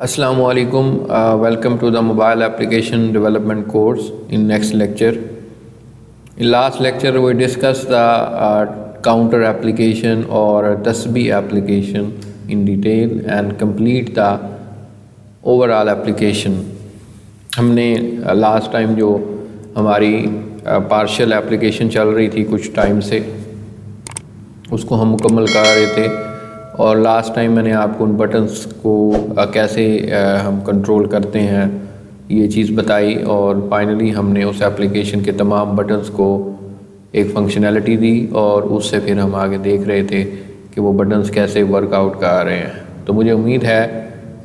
Assalamu alaikum. Welcome to the mobile application development course. In next lecture, in last lecture we discussed the counter application or tasbih application in detail and complete the overall application. हमने last time जो हमारी partial application चल रही थी कुछ time से उसको हम मुकम्मल कर रहे थे और लास्ट टाइम मैंने आपको उन बटन्स को कैसे हम कंट्रोल करते हैं ये चीज़ बताई और फाइनली हमने उस एप्लीकेशन के तमाम बटन्स को एक फंक्शनैलिटी दी और उससे फिर हम आगे देख रहे थे कि वो बटन्स कैसे वर्कआउट कर रहे हैं। तो मुझे उम्मीद है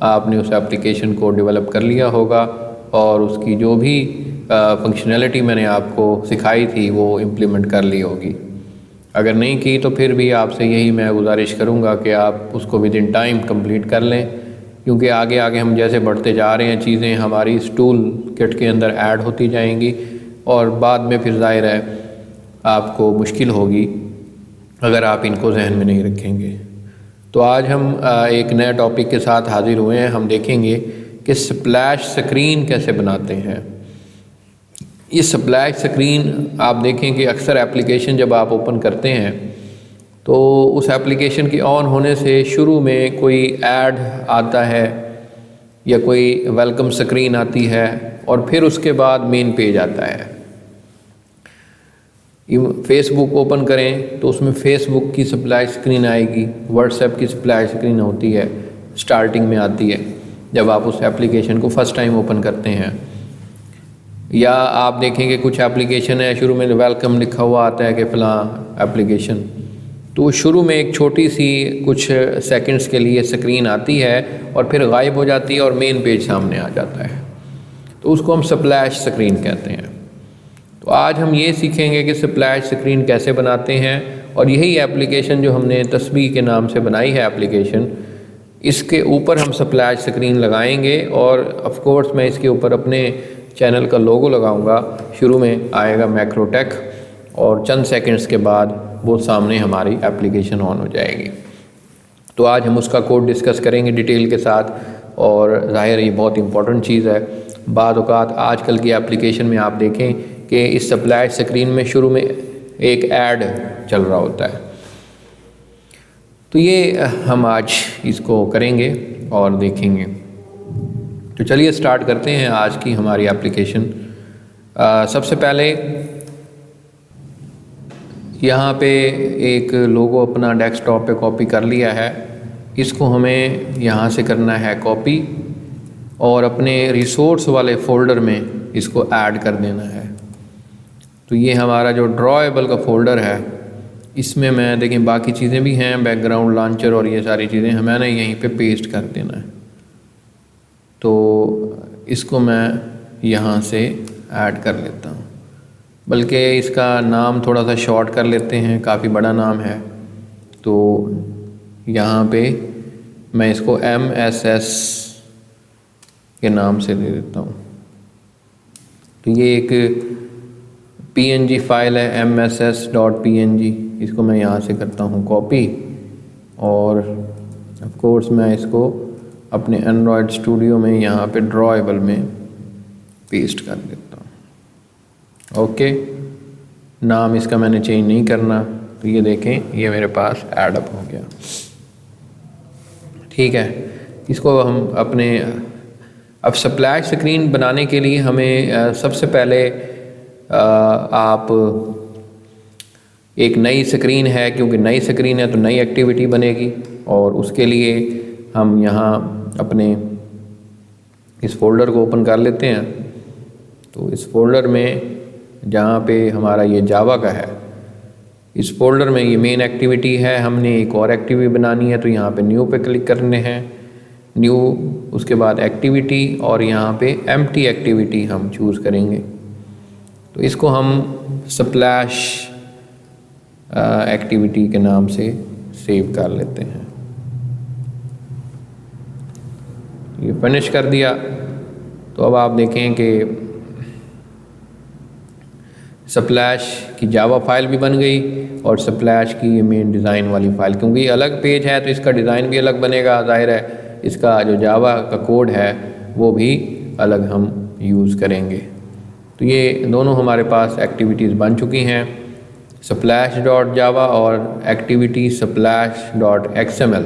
आपने उस एप्लीकेशन को डेवलप कर लिया होगा और उसकी जो भी फंक्शनैलिटी मैंने आपको सिखाई थी वो इम्प्लीमेंट कर ली होगी। अगर नहीं की तो फिर भी आपसे यही मैं गुजारिश करूँगा कि आप उसको विद इन टाइम कंप्लीट कर लें, क्योंकि आगे आगे हम जैसे बढ़ते जा रहे हैं चीज़ें हमारी इस टूल किट के अंदर ऐड होती जाएंगी और बाद में फिर ज़ाहिर है आपको मुश्किल होगी अगर आप इनको जहन में नहीं रखेंगे। तो आज हम एक नए टॉपिक के साथ हाजिर हुए हैं। हम देखेंगे कि स्प्लैश स्क्रीन कैसे बनाते हैं। ये स्प्लैश स्क्रीन आप देखें कि अक्सर एप्लीकेशन जब आप ओपन करते हैं तो उस एप्लीकेशन के ऑन होने से शुरू में कोई ऐड आता है या कोई वेलकम स्क्रीन आती है और फिर उसके बाद मेन पेज आता है। फेसबुक ओपन करें तो उसमें फेसबुक की स्प्लैश स्क्रीन आएगी, व्हाट्सएप की स्प्लैश स्क्रीन होती है, स्टार्टिंग में आती है जब आप उस एप्लीकेशन को फर्स्ट टाइम ओपन करते हैं। या आप देखेंगे कुछ एप्लीकेशन है शुरू में वेलकम लिखा हुआ आता है कि फ़लाँ एप्लीकेशन, तो शुरू में एक छोटी सी कुछ सेकंड्स के लिए स्क्रीन आती है और फिर गायब हो जाती है और मेन पेज सामने आ जाता है, तो उसको हम स्प्लैश स्क्रीन कहते हैं। तो आज हम ये सीखेंगे कि स्प्लैश स्क्रीन कैसे बनाते हैं और यही एप्लीकेशन जो हमने तस्बीह के नाम से बनाई है एप्लीकेशन, इसके ऊपर हम स्प्लैश स्क्रीन लगाएंगे और ऑफ कोर्स मैं इसके ऊपर अपने चैनल का लोगो लगाऊंगा। शुरू में आएगा मैक्रोटेक और चंद सेकंड्स के बाद वो सामने हमारी एप्लीकेशन ऑन हो जाएगी। तो आज हम उसका कोड डिस्कस करेंगे डिटेल के साथ और ज़ाहिर ये बहुत इंपॉर्टेंट चीज़ है। बाद औक़ात आजकल की एप्लीकेशन में आप देखें कि इस स्प्लैश स्क्रीन में शुरू में एक ऐड चल रहा होता है। तो ये हम आज इसको करेंगे और देखेंगे। तो चलिए स्टार्ट करते हैं आज की हमारी एप्लीकेशन। सबसे पहले यहाँ पे एक लोगो अपना डेस्कटॉप पे कॉपी कर लिया है, इसको हमें यहाँ से करना है कॉपी और अपने रिसोर्स वाले फ़ोल्डर में इसको ऐड कर देना है। तो ये हमारा जो ड्रॉएबल का फ़ोल्डर है इसमें मैं देखें बाकी चीज़ें भी हैं, बैकग्राउंड लॉन्चर और ये सारी चीज़ें मैंने यहीं पे पेस्ट कर देना है। तो इसको मैं यहाँ से ऐड कर लेता हूँ, बल्कि इसका नाम थोड़ा सा शॉर्ट कर लेते हैं, काफ़ी बड़ा नाम है। तो यहाँ पे मैं इसको MSS के नाम से दे देता हूँ। तो ये एक PNG फाइल है MSS.png, इसको मैं यहाँ से करता हूँ कॉपी और ऑफ कोर्स मैं इसको अपने एंड्रॉयड स्टूडियो में यहाँ पे ड्रॉएबल में पेस्ट कर देता हूँ। ओके, नाम इसका मैंने चेंज नहीं करना। तो ये देखें ये मेरे पास ऐड अप हो गया। ठीक है, इसको हम अपने अब स्प्लैश स्क्रीन बनाने के लिए हमें सबसे पहले आप एक नई स्क्रीन है, क्योंकि नई स्क्रीन है तो नई एक्टिविटी बनेगी और उसके लिए हम यहाँ अपने इस फोल्डर को ओपन कर लेते हैं। तो इस फोल्डर में जहाँ पे हमारा ये जावा का है, इस फोल्डर में ये मेन एक्टिविटी है, हमने एक और एक्टिविटी बनानी है तो यहाँ पे न्यू पे क्लिक करने हैं, न्यू, उसके बाद एक्टिविटी और यहाँ पे एम्प्टी एक्टिविटी हम चूज़ करेंगे। तो इसको हम स्प्लैश एक्टिविटी के नाम से सेव कर लेते हैं। ये फिनिश कर दिया। तो अब आप देखें कि स्प्लैश की जावा फाइल भी बन गई और स्प्लैश की ये मेन डिज़ाइन वाली फ़ाइल, क्योंकि ये अलग पेज है तो इसका डिज़ाइन भी अलग बनेगा, ज़ाहिर है इसका जो जावा का कोड है वो भी अलग हम यूज़ करेंगे। तो ये दोनों हमारे पास एक्टिविटीज़ बन चुकी हैं, splash.java और activity/xml।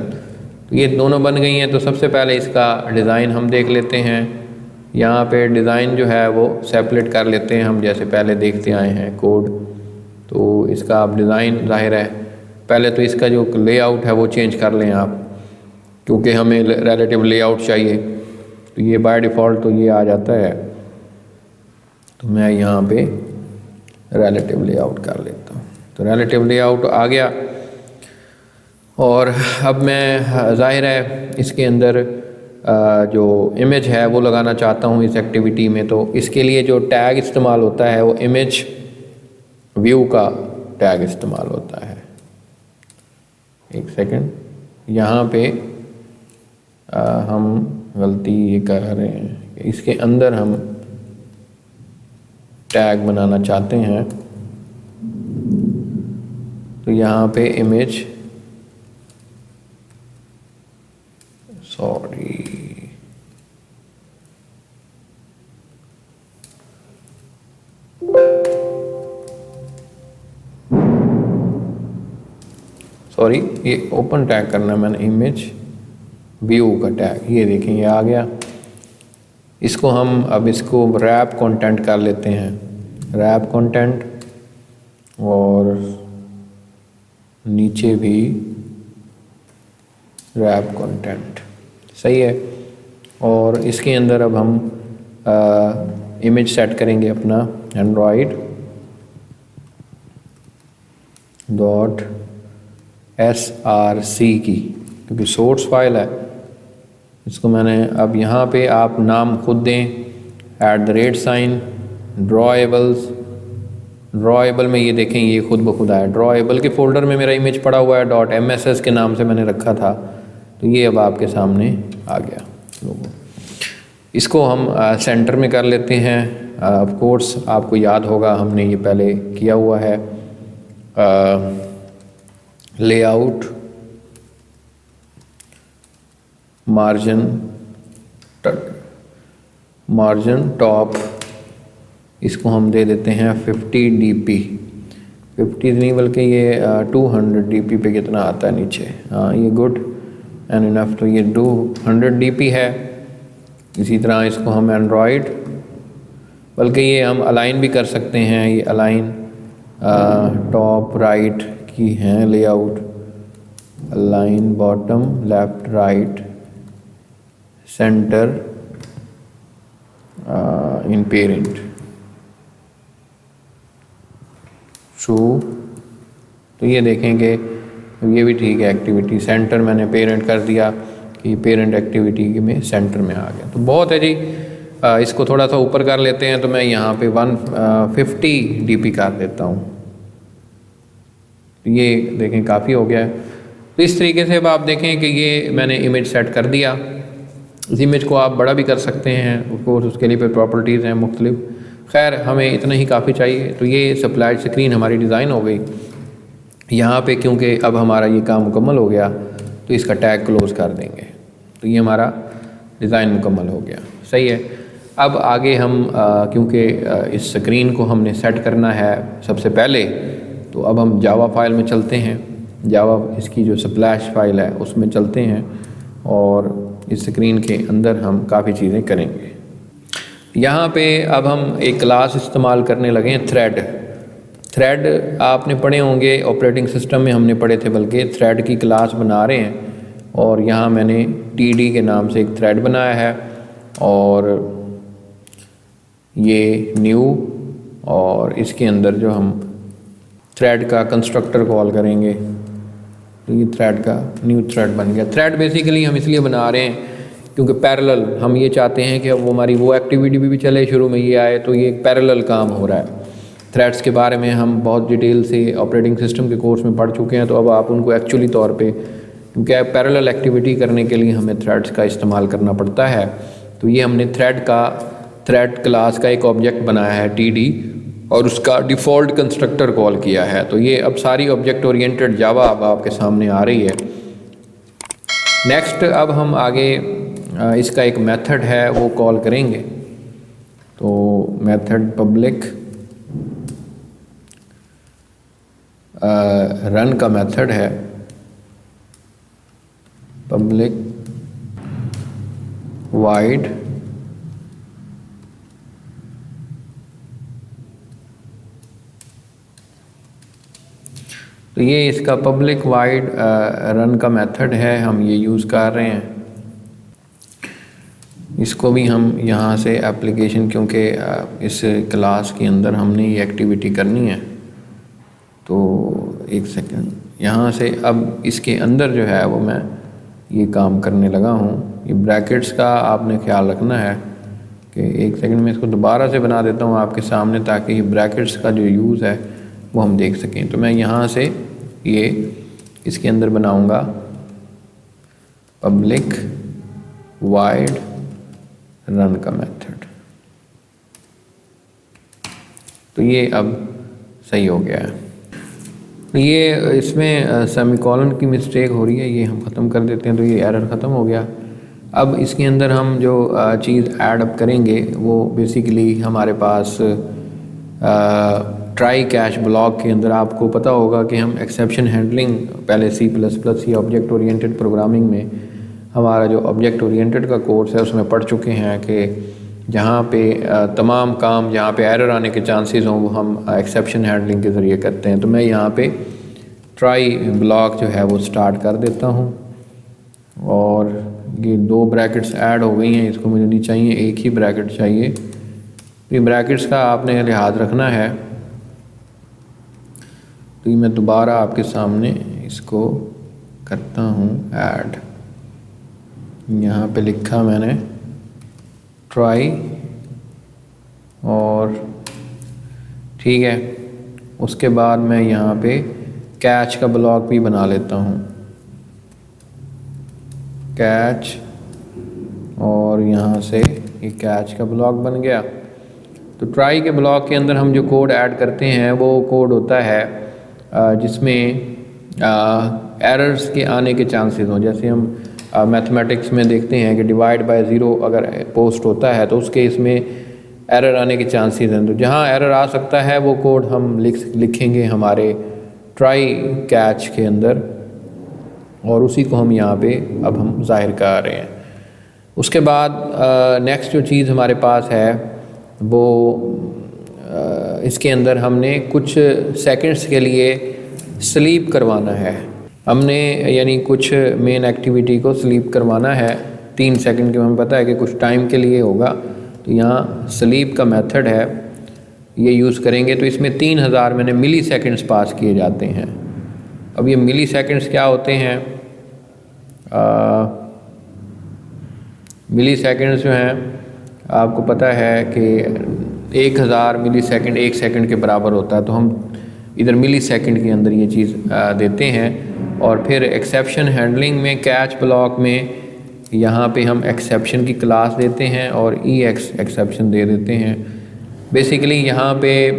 तो ये दोनों बन गई हैं। तो सबसे पहले इसका डिज़ाइन हम देख लेते हैं। यहाँ पे डिज़ाइन जो है वो सेपरेट कर लेते हैं हम, जैसे पहले देखते आए हैं कोड। तो इसका आप डिज़ाइन ज़ाहिर है पहले तो इसका जो लेआउट है वो चेंज कर लें आप, क्योंकि हमें रिलेटिव लेआउट चाहिए। तो ये बाय डिफ़ॉल्ट तो ये आ जाता है, तो मैं यहाँ पे रिलेटिव लेआउट कर लेता हूँ। तो रिलेटिव लेआउट आ गया और अब मैं ज़ाहिर है इसके अंदर जो इमेज है वो लगाना चाहता हूँ इस एक्टिविटी में। तो इसके लिए जो टैग इस्तेमाल होता है वो इमेज व्यू का टैग इस्तेमाल होता है। एक सेकंड, यहाँ पे हम गलती ये कर रहे हैं, इसके अंदर हम टैग बनाना चाहते हैं। तो यहाँ पे इमेज, सॉरी ये ओपन टैग करना है मैंने, इमेज व्यू का टैग। ये देखें ये आ गया। इसको हम अब इसको रैप कंटेंट कर लेते हैं, रैप कंटेंट, और नीचे भी रैप कंटेंट, सही है। और इसके अंदर अब हम इमेज सेट करेंगे अपना android.src की, क्योंकि सोर्स फाइल है। इसको मैंने अब यहाँ पे आप नाम खुद दें, @ ड्रॉएबल में ये देखें ये खुद ब खुद आया। ड्रॉएबल के फोल्डर में मेरा इमेज पड़ा हुआ है, .mss के नाम से मैंने रखा था। तो ये अब आपके सामने आ गया लोगो। इसको हम सेंटर में कर लेते हैं। ऑफ कोर्स आपको याद होगा हमने ये पहले किया हुआ है। लेआउट, मार्जिन टॉप, इसको हम दे देते हैं 50 dp। 50 नहीं बल्कि ये 200 dp पे कितना आता है नीचे, हाँ ये गुड एंड इनफ। तो ये 200 dp है। इसी तरह इसको हम एंड्रॉयड, बल्कि ये हम अलाइन भी कर सकते हैं। ये अलाइन टॉप राइट की हैं layout, align bottom left right centre in parent show. तो ये देखेंगे ये भी ठीक है। एक्टिविटी सेंटर मैंने पेरेंट कर दिया कि पेरेंट एक्टिविटी में सेंटर में आ गया। तो बहुत है जी। इसको थोड़ा सा ऊपर कर लेते हैं। तो मैं यहाँ पे 150 dp कर देता हूँ। ये देखें काफ़ी हो गया है। तो इस तरीके से अब आप देखें कि ये मैंने इमेज सेट कर दिया। इस इमेज को आप बड़ा भी कर सकते हैं, ऑफ कोर्स उसके लिए फिर प्रॉपर्टीज़ हैं मुख्तलिफ। खैर हमें इतना ही काफ़ी चाहिए। तो ये स्प्लैश स्क्रीन हमारी डिज़ाइन हो गई यहाँ पे, क्योंकि अब हमारा ये काम मुकम्मल हो गया तो इसका टैग क्लोज़ कर देंगे। तो ये हमारा डिज़ाइन मुकम्मल हो गया, सही है। अब आगे हम क्योंकि इस स्क्रीन को हमने सेट करना है सबसे पहले, तो अब हम जावा फाइल में चलते हैं। जावा इसकी जो स्प्लैश फाइल है उसमें चलते हैं और इस स्क्रीन के अंदर हम काफ़ी चीज़ें करेंगे। यहाँ पे अब हम एक क्लास इस्तेमाल करने लगे हैं, थ्रेड आपने पढ़े होंगे, ऑपरेटिंग सिस्टम में हमने पढ़े थे, बल्कि थ्रेड की क्लास बना रहे हैं। और यहाँ मैंने TD के नाम से एक थ्रेड बनाया है और ये न्यू, और इसके अंदर जो हम थ्रेड का कंस्ट्रक्टर कॉल करेंगे तो ये थ्रेड का न्यू थ्रेड बन गया। थ्रेड बेसिकली हम इसलिए बना रहे हैं क्योंकि पैरेलल हम ये चाहते हैं कि अब वो हमारी वो एक्टिविटी भी चले, शुरू में ये आए, तो ये एक पैरेलल काम हो रहा है। थ्रेड्स के बारे में हम बहुत डिटेल से ऑपरेटिंग सिस्टम के कोर्स में पढ़ चुके हैं, तो अब आप उनको एक्चुअली तौर पे, क्योंकि पैरेलल एक्टिविटी करने के लिए हमें थ्रेड्स का इस्तेमाल करना पड़ता है। तो ये हमने थ्रेड क्लास का एक ऑब्जेक्ट बनाया है TD, और उसका डिफ़ॉल्ट कंस्ट्रक्टर कॉल किया है। तो ये अब सारी ऑब्जेक्ट ओरिएंटेड जावा अब आपके सामने आ रही है। नेक्स्ट अब हम आगे इसका एक मेथड है वो कॉल करेंगे। तो मेथड पब्लिक रन का मेथड है पब्लिक वाइड तो ये इसका पब्लिक वाइड रन का मेथड है, हम ये यूज़ कर रहे हैं। इसको भी हम यहाँ से एप्लीकेशन, क्योंकि इस क्लास के अंदर हमने ये एक्टिविटी करनी है, तो एक सेकंड यहाँ से अब इसके अंदर जो है वो मैं ये काम करने लगा हूँ। ये ब्रैकेट्स का आपने ख्याल रखना है कि एक सेकंड में इसको दोबारा से बना देता हूँ आपके सामने, ताकि ये ब्रैकेट्स का जो यूज़ है वो हम देख सकें। तो मैं यहाँ से ये इसके अंदर बनाऊँगा पब्लिक वाइड रन का मेथड। तो ये अब सही हो गया है। ये इसमें सेमीकोलन की मिस्टेक हो रही है, ये हम ख़त्म कर देते हैं तो ये एरर ख़त्म हो गया। अब इसके अंदर हम जो चीज़ ऐड अप करेंगे वो बेसिकली हमारे पास ट्राई कैच ब्लॉक के अंदर आपको पता होगा कि हम एक्सेप्शन हैंडलिंग पहले C++ या ऑब्जेक्ट ओरिएंटेड प्रोग्रामिंग में हमारा जो ऑब्जेक्ट ओरिएंटेड का कोर्स है उसमें पढ़ चुके हैं कि जहाँ पे तमाम काम जहाँ पे एरर आने के चांसेस हों वो हम एक्सेप्शन हैंडलिंग के ज़रिए करते हैं। तो मैं यहाँ पे ट्राई ब्लॉक जो है वो स्टार्ट कर देता हूँ और ये 2 ब्रैकेट्स ऐड हो गई हैं। इसको मुझे नहीं चाहिए, एक ही ब्रैकेट चाहिए। ये ब्रैकेट्स का आपने लिहाज रखना है। तो ये मैं दोबारा आपके सामने इसको करता हूँ ऐड। यहाँ पे लिखा मैंने ट्राई और ठीक है। उसके बाद मैं यहाँ पे कैच का ब्लॉक भी बना लेता हूँ, कैच, और यहाँ से ये कैच का ब्लॉक बन गया। तो ट्राई के ब्लॉक के अंदर हम जो कोड ऐड करते हैं वो कोड होता है जिसमें एरर्स के आने के चांसेस हों। जैसे हम मैथमेटिक्स में देखते हैं कि डिवाइड बाय ज़ीरो अगर पोस्ट होता है तो उसके इसमें एरर आने के चांसेस हैं। तो जहाँ एरर आ सकता है वो कोड हम लिखेंगे हमारे ट्राई कैच के अंदर, और उसी को हम यहाँ पे अब हम ज़ाहिर कर रहे हैं। उसके बाद नेक्स्ट जो चीज़ हमारे पास है वो इसके अंदर हमने कुछ सेकंड्स के लिए स्लीप करवाना है। हमने यानी कुछ मेन एक्टिविटी को स्लीप करवाना है 3 सेकंड के, हमें पता है कि कुछ टाइम के लिए होगा। तो यहाँ स्लीप का मेथड है, ये यूज़ करेंगे। तो इसमें 3000 मैंने मिली सेकेंड्स पास किए जाते हैं। अब ये मिली सेकेंड्स क्या होते हैं? मिली सेकेंड्स जो हैं आपको पता है कि 1000 मिली सेकेंड 1 सेकंड के बराबर होता है। तो हम इधर मिली सेकंड के अंदर ये चीज़ देते हैं। और फिर एक्सेप्शन हैंडलिंग में कैच ब्लॉक में यहाँ पे हम एक्सेप्शन की क्लास देते हैं और एक्सेप्शन दे देते हैं। बेसिकली यहाँ पे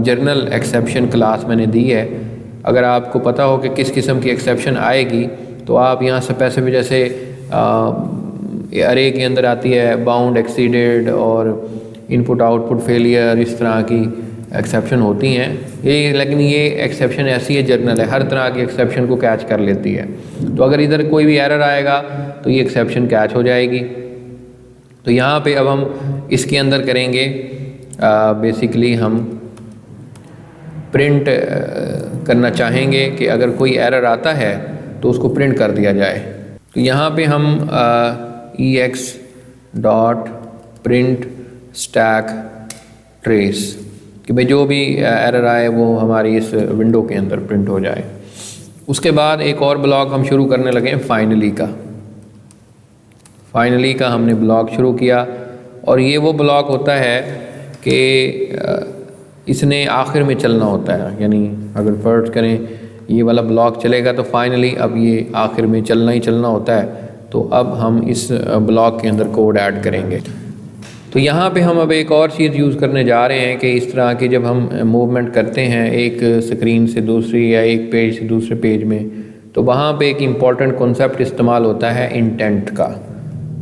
जर्नल एक्सेप्शन क्लास मैंने दी है। अगर आपको पता हो कि किस किस्म की एक्सेप्शन आएगी तो आप यहाँ स्पेसिफिक, जैसे अरे के अंदर आती है बाउंड एक्सीडेड और इनपुट आउटपुट फेलियर, इस तरह की एक्सेप्शन होती हैं ये। लेकिन ये एक्सेप्शन ऐसी है, जर्नल है, हर तरह की एक्सेप्शन को कैच कर लेती है। तो अगर इधर कोई भी एरर आएगा तो ये एक्सेप्शन कैच हो जाएगी। तो यहाँ पे अब हम इसके अंदर करेंगे बेसिकली हम प्रिंट करना चाहेंगे कि अगर कोई एरर आता है तो उसको प्रिंट कर दिया जाए। तो यहाँ पे हम ex.print stack trace कि भाई जो भी एरर आए वो हमारी इस विंडो के अंदर प्रिंट हो जाए। उसके बाद एक और ब्लॉक हम शुरू करने लगे फाइनली का। फाइनली का हमने ब्लॉक शुरू किया और ये वो ब्लॉक होता है कि इसने आखिर में चलना होता है। यानी अगर फर्ज करें ये वाला ब्लॉक चलेगा तो फाइनली अब ये आखिर में चलना ही चलना होता है। तो अब हम इस ब्लॉक के अंदर कोड ऐड करेंगे। तो यहाँ पे हम अब एक और चीज़ यूज़ करने जा रहे हैं कि इस तरह की जब हम मूवमेंट करते हैं एक स्क्रीन से दूसरी या एक पेज से दूसरे पेज में, तो वहाँ पे एक इम्पॉर्टेंट कॉन्सेप्ट इस्तेमाल होता है इंटेंट का।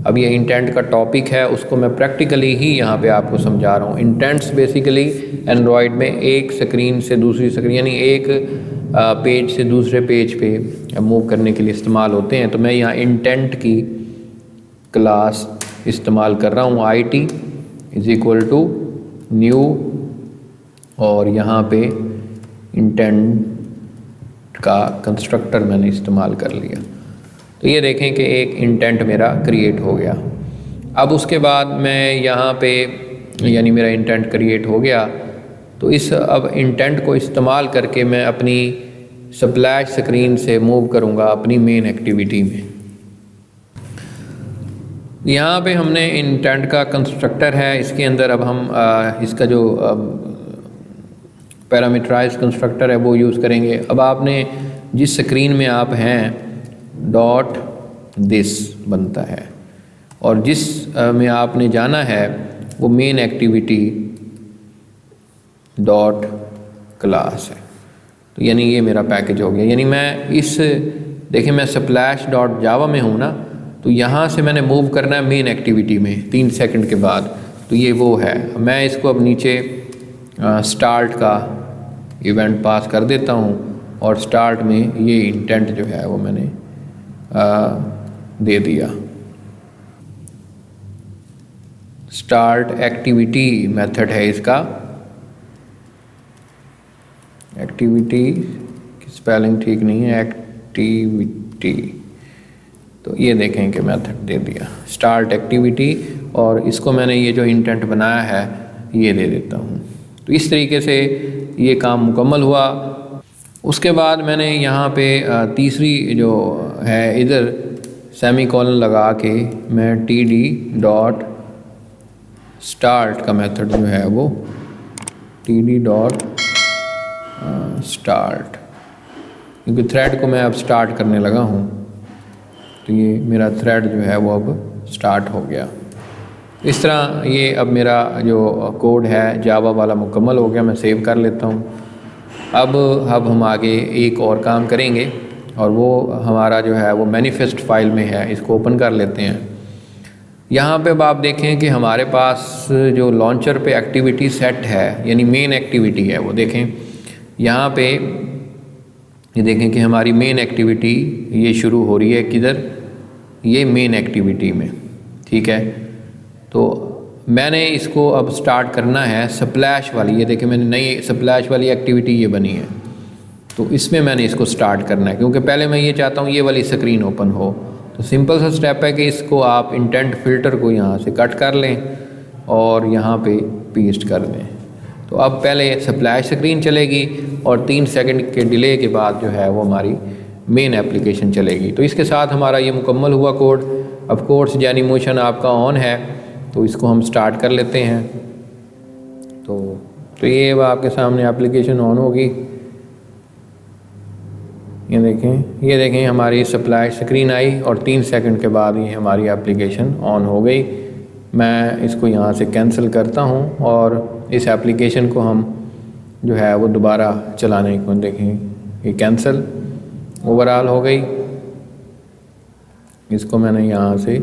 अब ये इंटेंट का टॉपिक है, उसको मैं प्रैक्टिकली ही यहाँ पे आपको समझा रहा हूँ। इंटेंट्स बेसिकली एंड्रॉयड में एक स्क्रीन से दूसरी स्क्रीन यानी एक पेज से दूसरे पेज पे मूव करने के लिए इस्तेमाल होते हैं। तो मैं यहाँ इंटेंट की क्लास इस्तेमाल कर रहा हूँ, IT is equal to new, और यहाँ पे इंटेंट का कंस्ट्रक्टर मैंने इस्तेमाल कर लिया। तो ये देखें कि एक इंटेंट मेरा क्रिएट हो गया। अब उसके बाद मैं यहाँ पे यानी मेरा इंटेंट क्रिएट हो गया, तो इस अब इंटेंट को इस्तेमाल करके मैं अपनी स्प्लैश स्क्रीन से मूव करूँगा अपनी मेन एक्टिविटी में। यहाँ पे हमने इंटेंट का कंस्ट्रक्टर है, इसके अंदर अब हम इसका जो पैरामीटराइज कंस्ट्रक्टर है वो यूज़ करेंगे। अब आपने जिस स्क्रीन में आप हैं डॉट दिस बनता है, और जिस में आपने जाना है वो मेन एक्टिविटी डॉट क्लास है। तो यानी ये मेरा पैकेज हो गया। यानी मैं इस देखिए मैं स्प्लैश डॉट जावा में हूँ ना, तो यहाँ से मैंने मूव करना है मेन एक्टिविटी में 3 सेकंड के बाद। तो ये वो है। मैं इसको अब नीचे स्टार्ट का इवेंट पास कर देता हूँ, और स्टार्ट में ये इंटेंट जो है वो मैंने दे दिया। स्टार्ट एक्टिविटी मेथड है इसका। एक्टिविटी की स्पेलिंग ठीक नहीं है, एक्टिविटी। तो ये देखें कि मेथड दे दिया स्टार्ट एक्टिविटी, और इसको मैंने ये जो इंटेंट बनाया है ये दे देता हूँ। तो इस तरीके से ये काम मुकम्मल हुआ। उसके बाद मैंने यहाँ पे तीसरी जो है इधर सेमीकोलन लगा के मैं TD डॉट स्टार्ट का मेथड जो है वो TD डॉट स्टार्ट, क्योंकि थ्रेड को मैं अब स्टार्ट करने लगा हूँ, तो ये मेरा थ्रेड जो है वो अब स्टार्ट हो गया। इस तरह ये अब मेरा जो कोड है जावा वाला मुकम्मल हो गया। मैं सेव कर लेता हूँ। अब हम आगे एक और काम करेंगे, और वो हमारा जो है वो मैनिफेस्ट फाइल में है। इसको ओपन कर लेते हैं। यहाँ पे अब आप देखें कि हमारे पास जो लॉन्चर पे एक्टिविटी सेट है यानी मेन एक्टिविटी है, वो देखें यहाँ पे ये देखें कि हमारी मेन एक्टिविटी ये शुरू हो रही है किधर, ये मेन एक्टिविटी में। ठीक है, तो मैंने इसको अब स्टार्ट करना है स्प्लैश वाली। ये देखें मैंने नई स्प्लैश वाली एक्टिविटी ये बनी है, तो इसमें मैंने इसको स्टार्ट करना है, क्योंकि पहले मैं ये चाहता हूँ ये वाली स्क्रीन ओपन हो। तो सिंपल सा स्टेप है कि इसको आप इंटेंट फ़िल्टर को यहाँ से कट कर लें और यहाँ पे पेस्ट कर दें। तो अब पहले स्प्लैश स्क्रीन चलेगी, और 3 सेकंड के डिले के बाद जो है वो हमारी मेन एप्लीकेशन चलेगी। तो इसके साथ हमारा ये मुकम्मल हुआ कोड। अब कोर्स एनिमेशन आपका ऑन है, तो इसको हम स्टार्ट कर लेते हैं। तो ये अब आपके सामने एप्लीकेशन ऑन होगी। ये देखें हमारी स्प्लैश स्क्रीन आई, और 3 सेकंड के बाद ये हमारी एप्लीकेशन ऑन हो गई। मैं इसको यहाँ से कैंसिल करता हूँ, और इस एप्लीकेशन को हम जो है वो दोबारा चलाने को देखें। ये कैंसिल ओवरऑल हो गई। इसको मैंने यहाँ से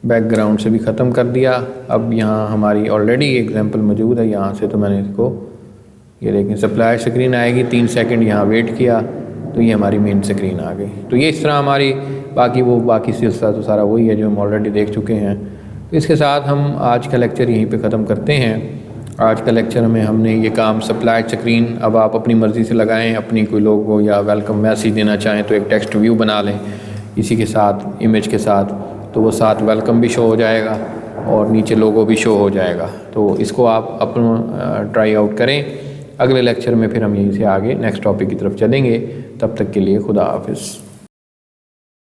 बैकग्राउंड से भी ख़त्म कर दिया। अब यहाँ हमारी ऑलरेडी एग्जांपल मौजूद है यहाँ से, तो मैंने इसको ये देखें स्प्लैश स्क्रीन आएगी। 3 सेकंड यहाँ वेट किया, तो ये हमारी मेन स्क्रीन आ गई। तो ये इस तरह हमारी बाकी सिलसिला तो सारा वही है जो हम ऑलरेडी देख चुके हैं। तो इसके साथ हम आज का लेक्चर यहीं पे ख़त्म करते हैं। आज का लेक्चर में हमने ये काम स्प्लैश स्क्रीन अब आप अपनी मर्ज़ी से लगाएं। अपनी कोई लोगो या वेलकम मैसेज देना चाहें तो एक टेक्स्ट व्यू बना लें इसी के साथ, इमेज के साथ, तो वो साथ वेलकम भी शो हो जाएगा और नीचे लोगो भी शो हो जाएगा। तो इसको आप अपना ट्राई आउट करें। अगले लेक्चर में फिर हम यहीं से आगे नेक्स्ट टॉपिक की तरफ चलेंगे। तब तक के लिए खुदा हाफिज़।